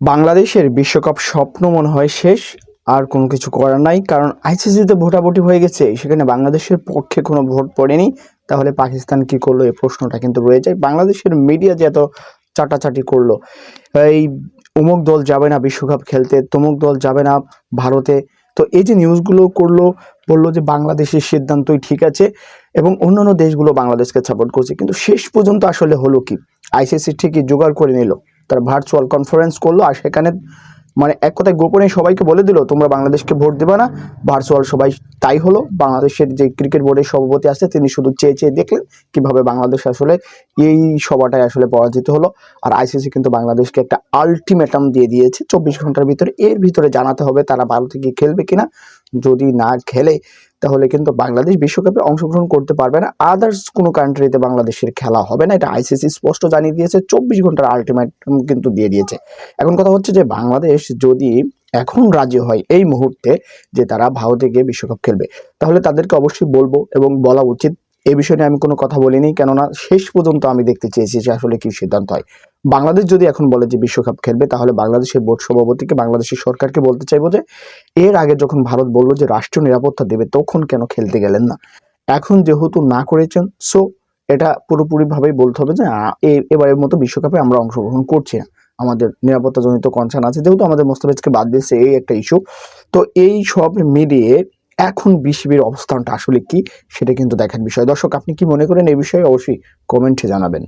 বাংলাদেশের বিশ্বকাপ স্বপ্ন মনে হয় শেষ। আর কোনো কিছু করার নাই, কারণ আইসিসিতে ভোটাভুটি হয়ে গেছে, সেখানে বাংলাদেশের পক্ষে কোনো ভোট পড়েনি। তাহলে পাকিস্তান কি করলো, এই প্রশ্নটা কিন্তু রয়ে যায়। বাংলাদেশের মিডিয়া যে এত চাটাচাটি করলো, এই অমুক দল যাবে না বিশ্বকাপ খেলতে, তমুক দল যাবে না ভারতে, তো এই যে নিউজগুলো করলো, বললো যে বাংলাদেশের সিদ্ধান্তই ঠিক আছে এবং অন্যান্য দেশগুলো বাংলাদেশকে সাপোর্ট করছে, কিন্তু শেষ পর্যন্ত আসলে হলো কি, আইসিসি ঠিকই জোগাড় করে নিল, তার ভার্চুয়াল কনফারেন্স করলো, আর সেখানে মানে এক কথায় গোপনে সবাইকে বলে দিল তোমরা বাংলাদেশকে ভোট দেবে না, ভার্চুয়াল সবাই। তাই হলো, বাংলাদেশের যে ক্রিকেট বোর্ডের সভাপতি আছে তিনি শুধু চেয়ে চেয়ে দেখলেন কিভাবে বাংলাদেশ আসলে এই সভাটায় আসলে পরাজিত হলো। আর আইসিসি কিন্তু বাংলাদেশকে একটা আলটিমেটাম দিয়ে দিয়েছে 24 ঘন্টার ভিতরে, এর ভিতরে জানাতে হবে তারা ভারতে গিয়ে খেলবে কিনা। যদি না খেলে তাহলে কিন্তু বাংলাদেশ বিশ্বকাপে অংশগ্রহণ করতে পারবে না, আদার্স কোনো কান্ট্রিতে বাংলাদেশের খেলা হবে না, এটা আইসিসি স্পষ্ট জানিয়ে দিয়েছে। 24 ঘন্টার আলটিমেটাম কিন্তু দিয়ে দিয়েছে। এখন কথা হচ্ছে যে বাংলাদেশ যদি এখন রাজি হয় এই মুহূর্তে যে তারা ভারতে গিয়ে বিশ্বকাপ খেলবে, তাহলে তাদেরকে অবশ্যই বলবো এবং বলা উচিত। এই বিষয়ে নিয়ে আমি কোনো কথা বলিনি, কেননা শেষ পর্যন্ত আমি দেখতে চেয়েছি যে আসলে কি সিদ্ধান্ত হয়। বাংলাদেশ যদি এখন বলে যে বিশ্বকাপ খেলবে, তাহলে বাংলাদেশের বোর্ড সভাপতিকে, বাংলাদেশের সরকারকে বলতে চাইবো যে এর আগে যখন ভারত বললো যে রাষ্ট্রীয় নিরাপত্তা দেবে, তখন কেন খেলতে গেলেন না? এখন যেহেতু না করেছেন, সো এটা পুরোপুরিভাবেই বলতে হবে যে এবারের মতো বিশ্বকাপে আমরা অংশগ্রহণ করছি না, আমাদের নিরাপত্তাজনিত কনসার্ন আছে, যেহেতু আমাদের মোস্তাফিজকে বাদ দিয়েছে, এই একটা ইস্যু। তো এই সব মিলিয়ে এখন বিসিবির অবস্থানটা আসলে কি, সেটা কিন্তু দেখার বিষয়। দর্শক, আপনি কি মনে করেন এই বিষয়ে? অবশ্যই কমেন্টে জানাবেন।